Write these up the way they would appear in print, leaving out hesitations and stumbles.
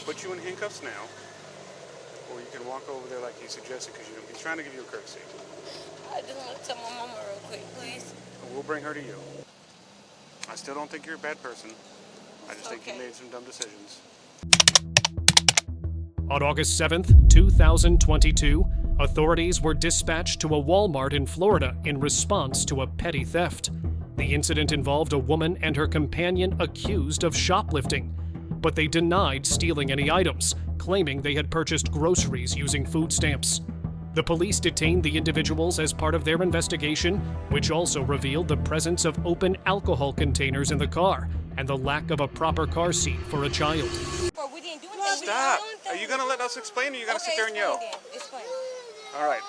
put you in handcuffs now, or you can walk over there like he suggested because he's trying to give you a courtesy. I just want to tell my mama real quick, please. And we'll bring her to you. I still don't think you're a bad person. I just think you made some dumb decisions. On August 7th, 2022, authorities were dispatched to a Walmart in Florida in response to a petty theft. The incident involved a woman and her companion accused of shoplifting, but they denied stealing any items, claiming they had purchased groceries using food stamps. The police detained the individuals as part of their investigation, which also revealed the presence of open alcohol containers in the car and the lack of a proper car seat for a child. We didn't do anything. Stop! Are you going to let us explain, or are you going to sit there and yell? Explain. All right.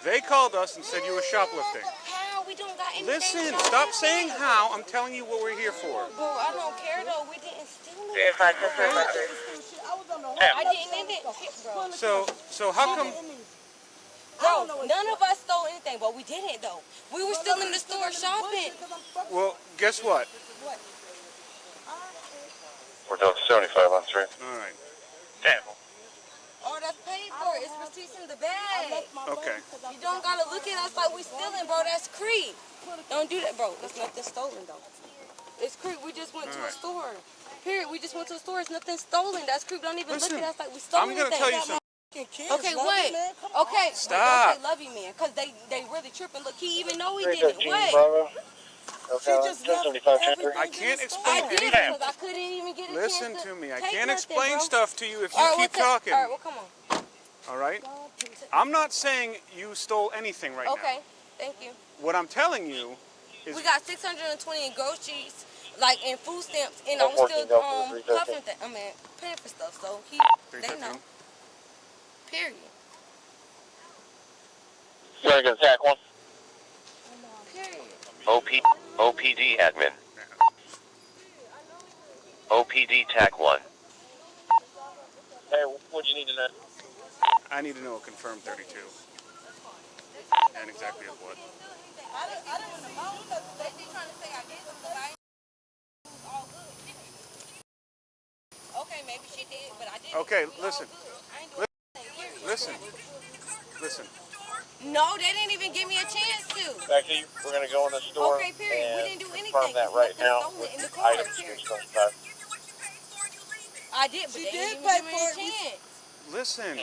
They called us and said you were shoplifting. How? We don't got anything. Listen, stop saying how. I'm telling you what we're here for. Bro, I don't care though. We didn't steal it. I didn't, bro. So how come? Bro, none of us stole anything, but we didn't though. We were still in the store shopping. Well, guess what? What? We're doing 75 on 3. All right. Damn. Oh, that's paid for. It's receipts in the bag. Okay. You don't gotta look at us like we stealing, bro. That's creep. Don't do that, bro. That's nothing stolen though. It's creep. We just went to a store. Period. We just went to a store. It's nothing stolen. That's creep. Don't even look at us like we stole anything. I'm gonna tell you something. Okay, what? Okay, stop. They love you, man, because they really tripping. Look, he even know he did it. What? Okay, I can't explain anything. Because I couldn't even get a Listen chance to me. I take can't nothing, explain bro. stuff to you if you keep talking. All right, well, come on. All right? I'm not saying you stole anything right now. Okay, thank you. What I'm telling you is... We got 620 in groceries, like in food stamps, and I'm still puffing paying for stuff, so they know. Period. You want to get attack one? Period. OPD admin. OPD TAC 1. Hey, what do you need to know? I need to know a confirmed 32. And exactly of what. I didn't know because they trying to say I did something. I was all good. Okay, maybe she did, but I didn't. Okay, listen. Listen. No, they didn't even give me a chance to. Actually, we're going to go in the store. Okay, period. We didn't do anything. Confirm that right now with with the car, items. I did, but they didn't even give me a chance. Listen,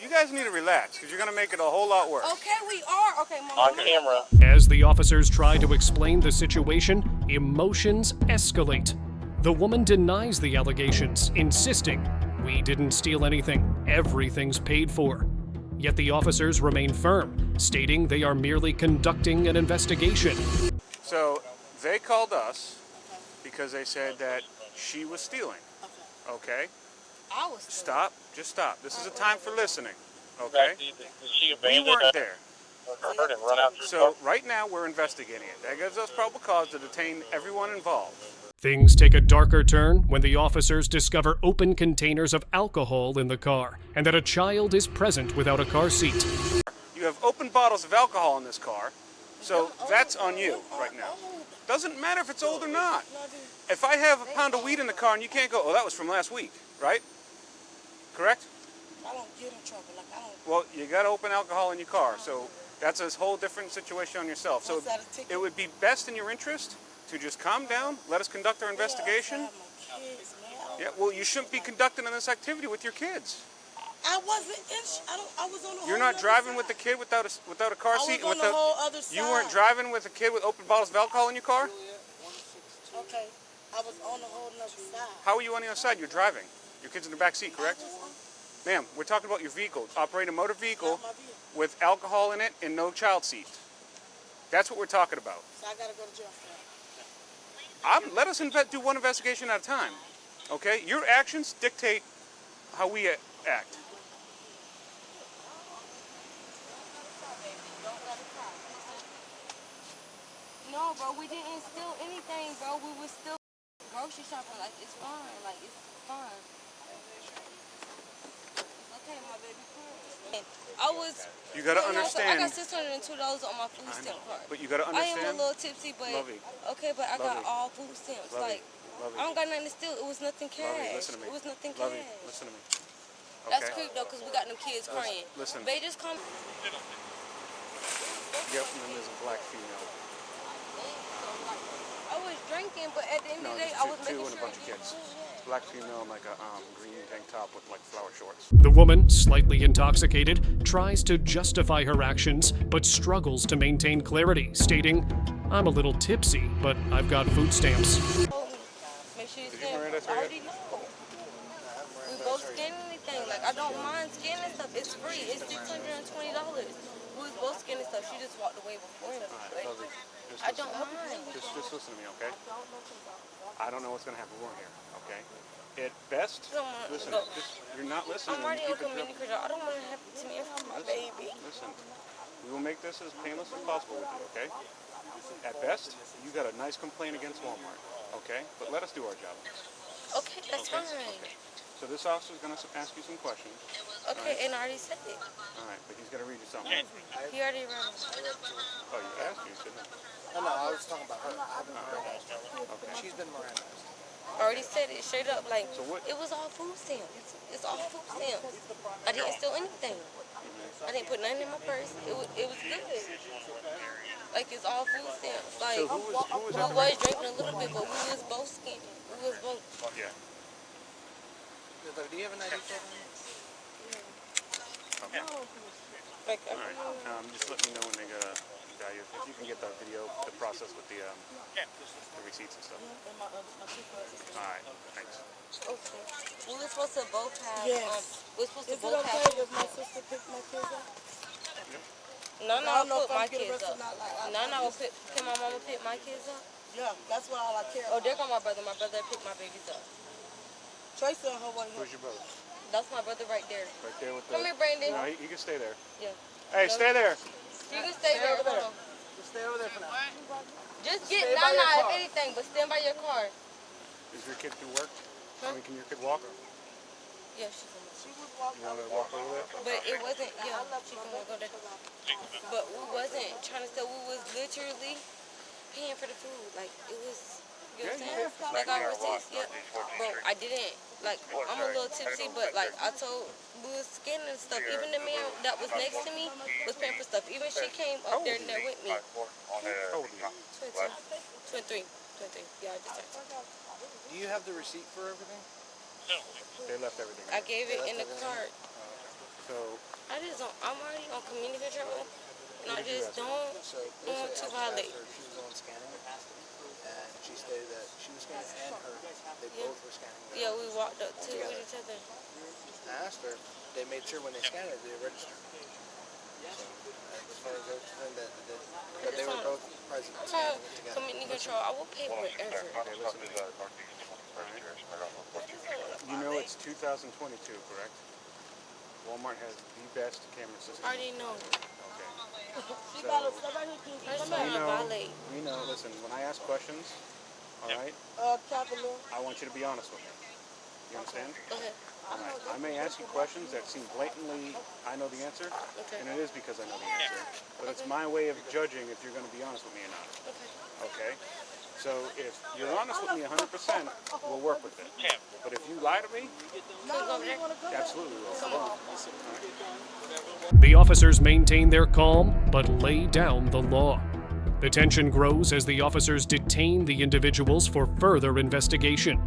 you guys need to relax because you're going to make it a whole lot worse. Okay, we are. Okay, Mom. On camera. As the officers try to explain the situation, emotions escalate. The woman denies the allegations, insisting, "We didn't steal anything. Everything's paid for." Yet the officers remain firm, stating they are merely conducting an investigation. So they called us because they said that she was stealing. Okay? I was Stop. Just stop. This is a time for listening. Okay? Did she We abandon weren't there. her and run out through the So car? right now we're investigating it. That gives us probable cause to detain everyone involved. Things take a darker turn when the officers discover open containers of alcohol in the car and that a child is present without a car seat. You have open bottles of alcohol in this car, so that's on you right now. Doesn't matter if it's old or not. If I have a pound of weed in the car and you can't go, oh, that was from last week, right? Correct? I don't get in trouble. Like, I don't. Well, you got open alcohol in your car, so that's a whole different situation on yourself. So it would be best in your interest to just calm down, let us conduct our investigation. Yeah, well, you shouldn't be conducting this activity with your kids. I wasn't in. I was on the whole. You're not driving with a kid without a car seat. I was on the whole other side. You weren't driving with a kid with open bottles of alcohol in your car. Okay, I was on the whole other side. How are you on the other side? You're driving. Your kid's in the back seat, correct? Ma'am, we're talking about your vehicle. Operating a motor vehicle with alcohol in it and no child seat. That's what we're talking about. So I gotta go to jail for that. Let us do one investigation at a time. Okay? Your actions dictate how we act. No, bro, we didn't steal anything, bro. We were still grocery shopping. Like, it's fine. Like, it's fine. It's okay, my baby. You gotta understand. I got $602 on my food stamp card. But you gotta understand. I am a little tipsy, but Lovey. okay, but I got all food stamps. Lovey. Like, I don't got nothing to steal. It was nothing cash. Lovey, listen to me. It was nothing Lovey, cash. listen to me. That's Okay? creep though, because we got them kids crying. Listen. They just come. Yep, and then there's a black female. I was drinking, but at the end No, of the day, just I was two making and a sure bunch of kids. Black female in like a green tank top with like flower shorts. The woman, slightly intoxicated, tries to justify her actions but struggles to maintain clarity, stating, "I'm a little tipsy, but I've got food stamps." Make sure you Did you scan. Miranda I already know. We both scan anything. Like, I don't mind scanning stuff. It's free. It's $620. We was both scanning stuff. She just walked away before me. Alright, Lovey, just I listen. don't mind. Just listen to me, okay? I don't know what's gonna happen. We're here, okay? At best, listen. You're not listening. I'm already You on keep community interrupting. control. I don't want to happen to me in front of my baby. Listen, we will make this as painless as possible with you, okay? At best, you got a nice complaint against Walmart, okay? But let us do our job. Okay, that's fine. Okay. So this officer is going to ask you some questions. Okay, and I already said it. All right, but he's going to read you something. He already read it. Oh, you asked me, shouldn't I? No, I was talking about her. I haven't Mirandized her. Okay. She's been Mirandized. I already said it straight up. Like, So what- it was all food stamps. It's all food stamps. I didn't steal anything. I didn't put nothing in my purse. It was good. Like, it's all food stamps. Like, So who was we at the was drinking a little bit, but we was both skinny. We was both. Yeah. Do you have an ID for her? Okay. Like, All right. Just let me know when they got a value. If you can get the video, the process with the receipts and stuff. All right. Thanks. okay. We were supposed to both have. Yes. We were supposed to Is it both okay have. if my sister picked my kids up? None I of don't know put if my I'm getting kids arrested up. or not. Like, None of them can my mama pick my kids up? Yeah, that's what all I care Oh, about. there go my brother. My brother picked my babies up. Tracy and her one. Who's your brother? That's my brother right there. Right there with the... Come here, Brandon. No, he can stay there. Yeah. Hey, stay there. You can stay there. over there. Hold on. Just stay over there for now. Just get Stay by your Nana if car. anything, but stand by your car. Is your kid can work? I mean, can your kid walk? Yeah, she's gonna. You want to walk over there? But it wasn't. Yeah, she's gonna go there. But we wasn't trying to sell. We was literally paying for the food. Like it was. You know what I'm saying? Like our receipts. Yeah. Bro, I didn't. Like I'm a little tipsy, but like I told, we was scanning stuff. Even the man that was next to me was paying for stuff. Even she came up there with me. How old are you? 23. Yeah, I just turned 20. Do you have the receipt for everything? They left everything. I gave it in the cart. So, I just don't. I'm already on community control, and I just don't So want to violate. she was on scanning, and she stated that she was scanning and her. They both were scanning. Yeah, we walked up to each other. I asked her. They made sure when they scanned it, they registered. So, as far as they're concerned, that they were both present scanning it together. Community control. I will pay whatever. okay, listen to me. You know it's 2022, correct? Walmart has the best camera system. I already know. Okay. She got a step right here. I just don't want to violate. We know, listen, when I ask questions, all right, Capital. I want you to be honest with me. You understand? Go ahead. All right. I may ask you questions that seem blatantly, I know the answer, Okay. and it is because I know the answer. But it's my way of judging if you're going to be honest with me or not. Okay. Okay? So if you're honest with me 100%, we'll work with it. But if you lie to me, absolutely we will. The officers maintain their calm but lay down the law. The tension grows as the officers detain the individuals for further investigation.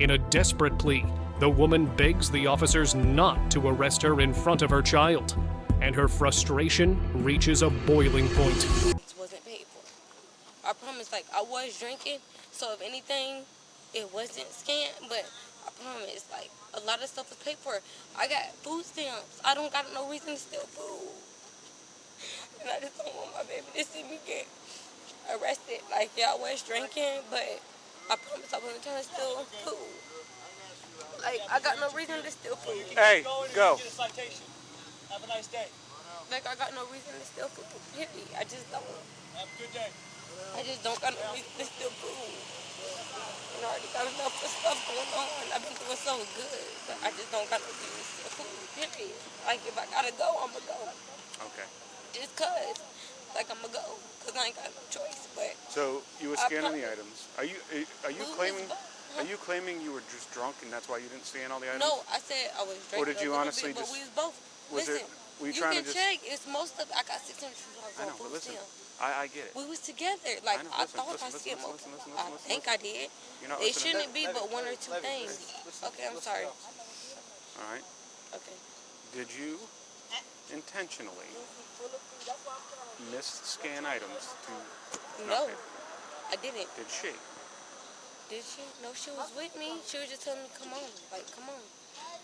In a desperate plea, the woman begs the officers not to arrest her in front of her child, and her frustration reaches a boiling point. It wasn't paid for. I promise, like, I was drinking, so if anything, it wasn't scanned, but I promise, like, a lot of stuff was paid for. I got food stamps. I don't got no reason to steal food. And I just don't want my baby to see me get arrested. Like, yeah, I was drinking, but I promise I wasn't trying to steal food. Like, I got no reason to steal food. Hey, go. Have a nice day. Like, I got no reason to steal food. Period. I just don't. Have a good day. I just don't got no reason to steal food. And I already got enough of stuff going on. I've been doing so good, but I just don't got no reason to steal food. Period. Like, if I gotta go, I'ma go. Okay. Just cause. Like, I'ma go. Cause I ain't got no choice, but... So you were scanning the items. Are you Who claiming? was Are you claiming you were just drunk and that's why you didn't scan all the items? No, I said I was drinking. Or did you a little honestly bit, just? But we was both. Listen, Were you you trying can to just? check. It's most of. I got $600 I know, on but food listen, stamps. I get it. We was together. Like I know, I listen, thought listen, I skipped listen, most. listen, I listen, think I did. You're not It listening. shouldn't be but one or two things. Okay, I'm sorry. All right. Okay. Did you intentionally miss-scan items to? No, Not pay? I didn't. Did she? Did she? No, she was with me. She was just telling me, come on. Like, come on.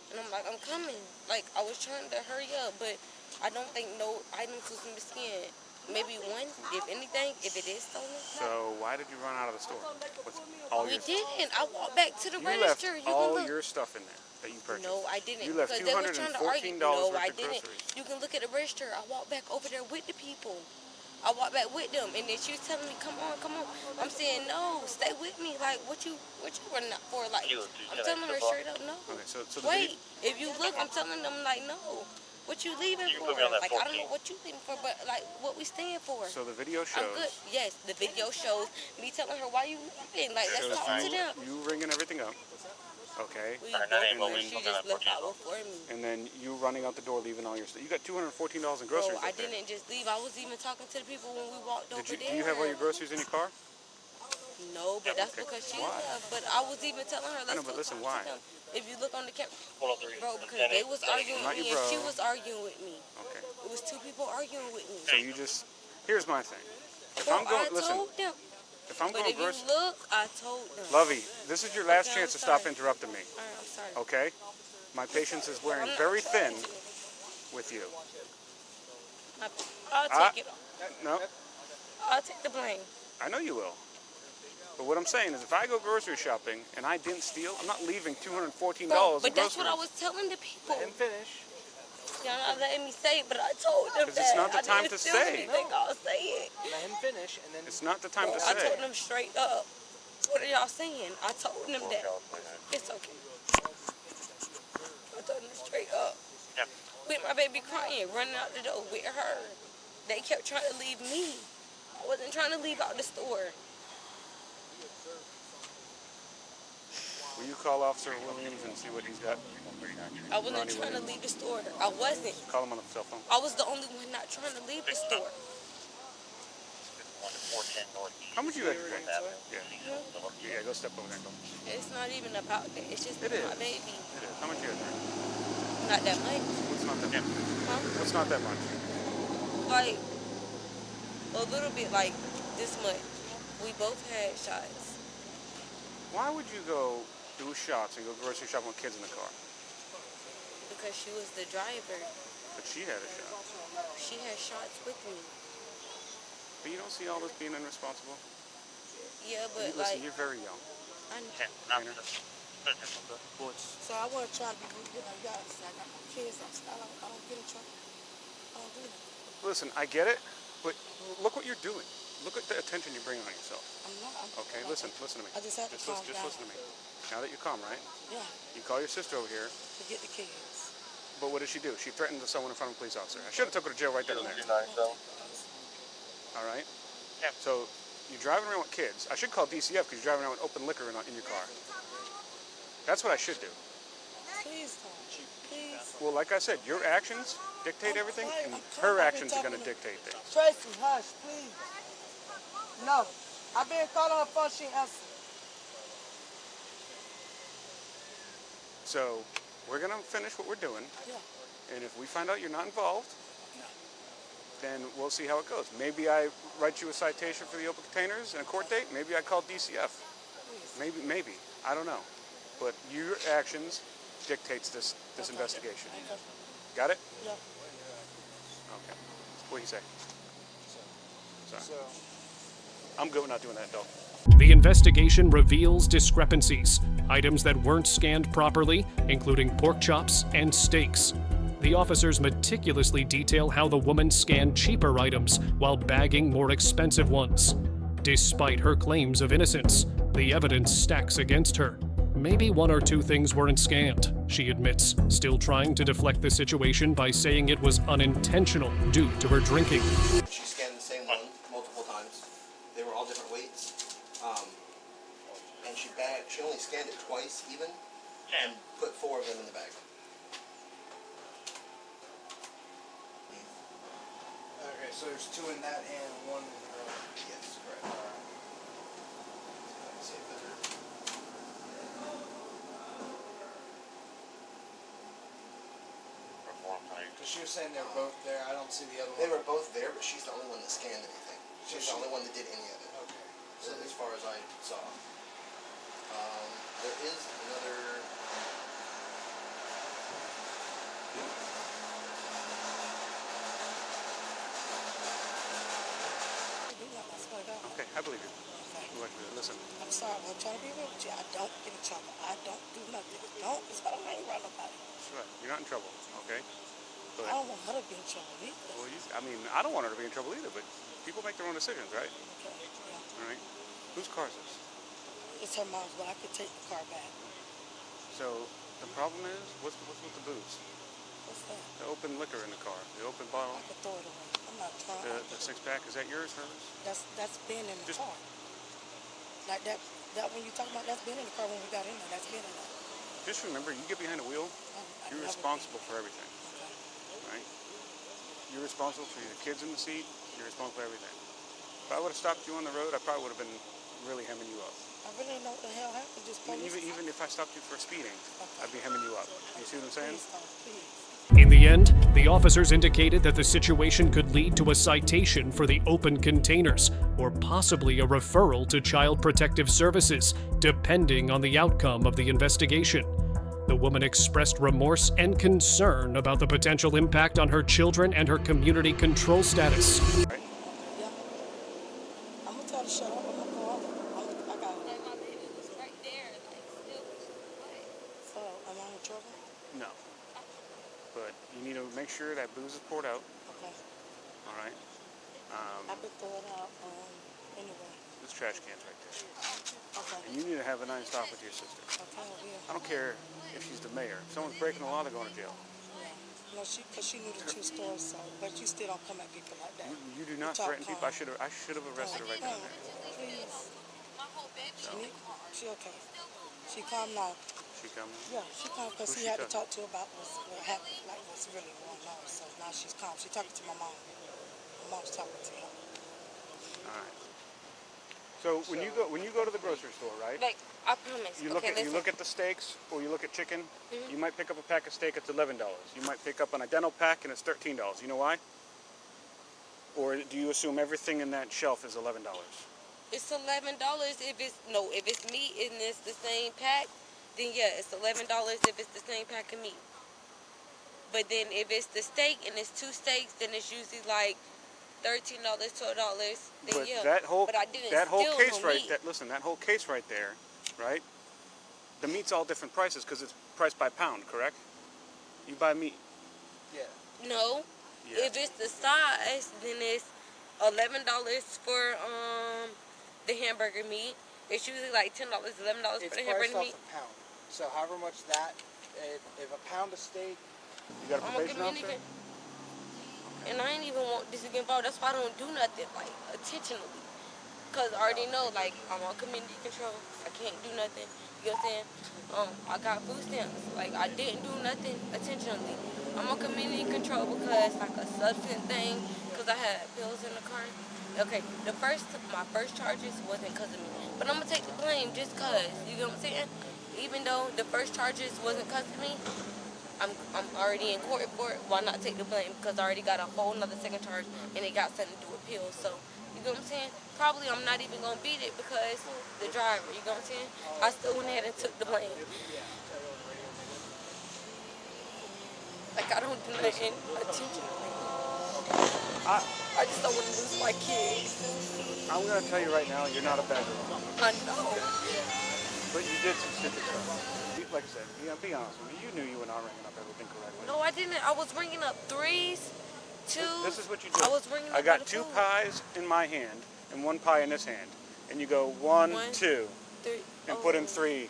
And I'm like, I'm coming. Like, I was trying to hurry up, but I don't think no items was in the skin. Maybe one, if anything, if it is stolen. So why did you run out of the store with all We your stuff? didn't. I walked back to the You left register. all can look. your stuff in there that you purchased. No, I didn't. You left because they were trying to argue. $214 No, worth I of didn't. groceries. You can look at the register. I walked back over there with the people. I walked back with them, and then she was telling me, "Come on, come on." I'm saying, "No, stay with me. Like, what you running out for?" Like, I'm telling her straight up, "No." Okay, so the Wait, if you look, I'm telling them like, "No, what you leaving for?" Like, I don't know what you leaving for, but like, what we staying for? So the video I'm shows. good. Yes, the video shows me telling her, "Why you leaving?" Like, let's shows talk to them. you ringing everything up. Okay. We both, she just left out before me. And then you running out the door, leaving all your stuff. You got $214 in groceries. Bro, I up there. didn't just leave. I was even talking to the people when we walked over there. Do you have all your groceries in your car? No, but that's because she left. But I was even telling her, let's know, but go listen, talk why? to them. If you look on the camera, bro, because they was arguing Not with your me and bro. she was arguing with me. Okay. It was two people arguing with me. So you just. Here's my thing. If Bro, I'm going, I listen. told them. If I'm But going if you grocery. look, I told them. Lovey, this is your last Okay, chance to I'm stop sorry. interrupting me. All right, I'm sorry. Okay? My patience is wearing I'm not very trying thin to. with you. I'll take it. No, I'll take the blame. I know you will. But what I'm saying is, if I go grocery shopping and I didn't steal, I'm not leaving $214 Bro, in but that's what I groceries. was telling the people. Let him finish. Y'all not letting me say it, but I told them 'Cause that. it's not the I time didn't to steal say. anything. I'll say it. Let him finish, and then. It's not the time to I say. told them straight up. What are y'all saying? I told them that. It's okay. I told them straight up. With my baby crying, running out the door with her. They kept trying to leave me. I wasn't trying to leave out the store. Will you call Officer Williams and see what he's got? I wasn't Ronnie trying to Williams. leave the store. I wasn't. Call him on the cell phone. I was the only one not trying to leave the store. How much you got to drink? Yeah, go step over there and go. It's not even about that. It's just It my is. baby. It is. How much you got to drink? Not that much. What's not that much? Huh? What's not that much? Like, a little bit like this much. We both had shots. Why would you go do shots and go grocery shopping with kids in the car? Because she was the driver. But she had a shot. She had shots with me. But you don't see all this being irresponsible? Yeah, but Listen, like, you're very young. I know. Tanner. So I want to try to be good. You know, you gotta say, I got my kids. I don't get in trouble. I don't do that. Listen, I get it, but look what you're doing. Look at the attention you're bringing on yourself. I'm not. Okay, listen to me. I just have to calm down. listen to me. Now that you're calm, right? Yeah, You call your sister over here, to get the kids. but what did she do? She threatened someone in front of a police officer. I should have took her to jail right then and there. All right? Yeah. So you're driving around with kids. I should call DCF because you're driving around with open liquor in your car. That's what I should do. Please don't. Please. Well, like I said, your actions dictate everything, and I'm her I've been actions are going to talking dictate things. Tracy, hush, please. No. I've been called on the phone. She answered. So we're going to finish what we're doing, Yeah. and if we find out you're not involved, then we'll see how it goes. Maybe I write you a citation for the open containers and a court date. Maybe I call DCF. Maybe. I don't know. But your actions dictates this investigation. Got it? Yeah. Okay. What do you say? Sorry. I'm good with not doing that, though. The investigation reveals discrepancies, items that weren't scanned properly, including pork chops and steaks. The officers meticulously detail how the woman scanned cheaper items while bagging more expensive ones. Despite her claims of innocence, the evidence stacks against her. Maybe one or two things weren't scanned, she admits, still trying to deflect the situation by saying it was unintentional due to her drinking. She scanned the same one multiple times. They were all different weights. And she only scanned it even, and put 4 of them in the bag. Okay, so there's 2 in that and 1 in her. Yes, correct. Let me see if better. Because she was saying they were both there. I don't see the other one. They were both there, but she's the only one that scanned anything. She's the only one that did any of it. Okay. So as far as I saw. There is another... Okay, I believe you. Look, listen. I'm sorry, I'm trying to be real with you. I don't get in trouble. I don't do nothing. Don't, it's not I ain't run nobody. That's right. You're not in trouble, okay? But, I don't want her to be in trouble either. well, I mean, I don't want her to be in trouble either, but people make their own decisions, right? Okay, yeah. All right? Whose car is this? It's her mom's, but I could take the car back. So, the problem is, what's with the booze? What's that? The open liquor in the car, the open bottle, I could throw it away. I'm not trying. the 6-pack, is that yours, hers? That's been in the Just- car. Like that when you talking about, that's been in the car when we got in there. That's been in there. Just remember, you get behind the wheel, I've you're never responsible for everything, been. Okay. right? You're responsible for your kids in the seat, you're responsible for everything. If I would have stopped you on the road, I probably would have been really hemming you up. I really didn't know what the hell happened. Just I mean, police. even if I stopped you for speeding, I'd be hemming you up. You see what I'm saying? Please, please. In the end, the officers indicated that the situation could lead to a citation for the open containers, or possibly a referral to Child Protective Services, depending on the outcome of the investigation. The woman expressed remorse and concern about the potential impact on her children and her community control status. Yeah. I'm gonna tell her to shut up. I'm gonna go off. I got it. Like my baby was right there, like still. What? So, am I in trouble? No. But you need to make sure that booze is poured out, Okay. all right? I could throw it out anyway. This trash can's right there. Okay. And you need to have a nice talk with your sister. Okay, I will. I don't care if she's the mayor. If someone's breaking the law, they're going to jail. No, because she knew the true story, so, but you still don't come at people like that. You do not talk threaten people. calm. I should have arrested her right then and there. Please. So, She okay. She calm now. she coming? Yeah, she calm because Who's he she had to talking? talk to her about what happened, like what's really going on. So now she's calm. She's talking to my mom. My mom's talking to her. All right. So when you go to the grocery store, right? Like I promise. You look okay, at you look at the steaks, or you look at chicken. You might pick up a pack of steak. It's $11. You might pick up an identical pack, and it's $13. You know why? Or do you assume everything in that shelf is $11? It's $11 if it's meat and it's the same pack, then yeah, it's $11 if it's the same pack of meat. But then if it's the steak and it's 2 steaks, then it's usually like $13, $12. Then But yeah. that whole but I didn't that whole steal case no right meat. that listen that whole case right there, right? The meat's all different prices because it's priced by pound, correct? You buy meat. Yeah. No. Yeah. If it's the size, then it's $11 for the hamburger meat. It's usually like $10, $11 It's for the priced hamburger off meat. a pound. So however much that, if a pound of steak, You got a I'm a probation officer? community, and I ain't even want this to get involved. That's why I don't do nothing like intentionally, cause I already know like I'm on community control. I can't do nothing. You know what I'm saying? I got food stamps. Like I didn't do nothing intentionally. I'm on community control because like a substance thing. Cause I had pills in the car. Okay, my first charges wasn't cause of me, but I'm gonna take the blame just cause. You know what I'm saying? Even though the first charges wasn't cause of me, I'm already in court for it. Why not take the blame? Because I already got a whole nother second charge, and it got something to do with pills. So, you know what I'm saying? Probably I'm not even going to beat it because the driver, you know what I'm saying? I still went ahead and took the blame. Like, I don't do nothing intentionally. I just don't want to lose my kids. I'm gonna tell you right now, you're not a bad girl. I know. But you did some stupid stuff. Like I said, be honest with me. You knew you were not ringing up everything correctly. No, I didn't. I was ringing up 3s, 2s. This is what you do. I was ringing up I got other 2 food. pies in my hand and 1 pie in this hand. And you go 1, 2, 3. and put in 3.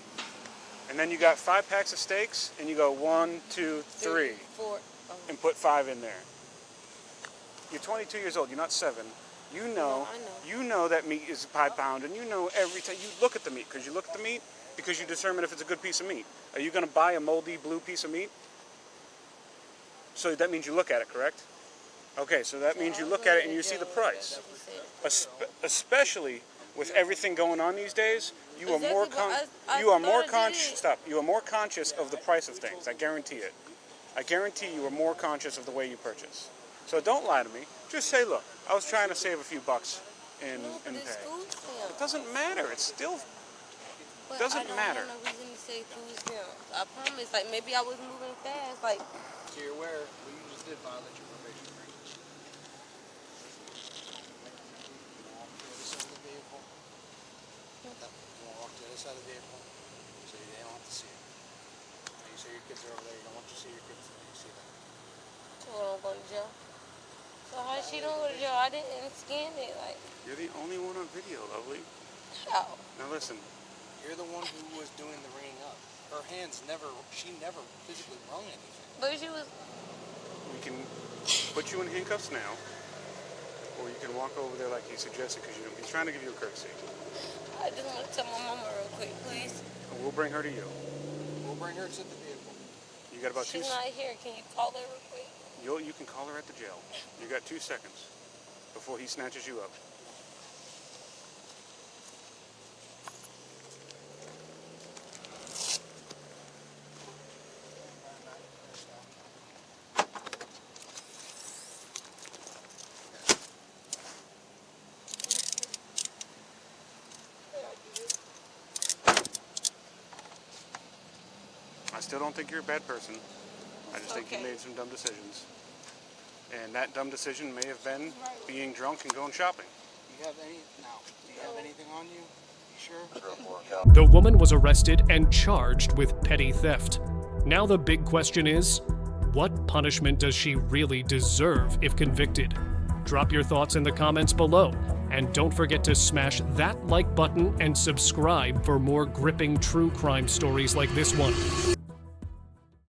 And then you got 5 packs of steaks and you go 1, 2, 3, 4. and put 5 in there. You're 22 years old. You're not 7. You know, I know. you know that meat is 5 pound, and you know every time you look at the meat, because you look at the meat, because you determine if it's a good piece of meat. Are you going to buy a moldy blue piece of meat? So that means you look at it, correct? Okay, so that means you look at it and you see the price. Especially with everything going on these days, you are more conscious of the price of things. I guarantee it. I guarantee you are more conscious of the way you purchase. So don't lie to me. Just say, look, I was trying to save a few bucks in pay. It doesn't matter. It still doesn't matter. I don't have no reason to say food stamps. I promise. Like, maybe I was moving fast. Like, So you're aware, well, you just did violate your probation, right? You want to walk to the other side of the vehicle? So they don't have to see it. You say your kids are over there, you don't want to see your kids, you see them. so I don't go to jail. So how she don't go to jail? I didn't scan it. Like, You're the only one on video, lovely. how? Now listen. You're the one who was doing the ringing up. Her hands she never physically wrung anything. But she was. We can put you in handcuffs now, or you can walk over there like he suggested, because he's trying to give you a courtesy. I just want to tell my mama real quick, please. And we'll bring her to you. We'll bring her to the vehicle. You got about She's not here. Can you call her real quick? You can call her at the jail. You got 2 seconds before he snatches you up. I still don't think you're a bad person. I just think you made some dumb decisions. And that dumb decision may have been being drunk and going shopping. Do you have anything on you? You sure? The woman was arrested and charged with petty theft. Now the big question is, what punishment does she really deserve if convicted? Drop your thoughts in the comments below, and don't forget to smash that like button and subscribe for more gripping true crime stories like this one.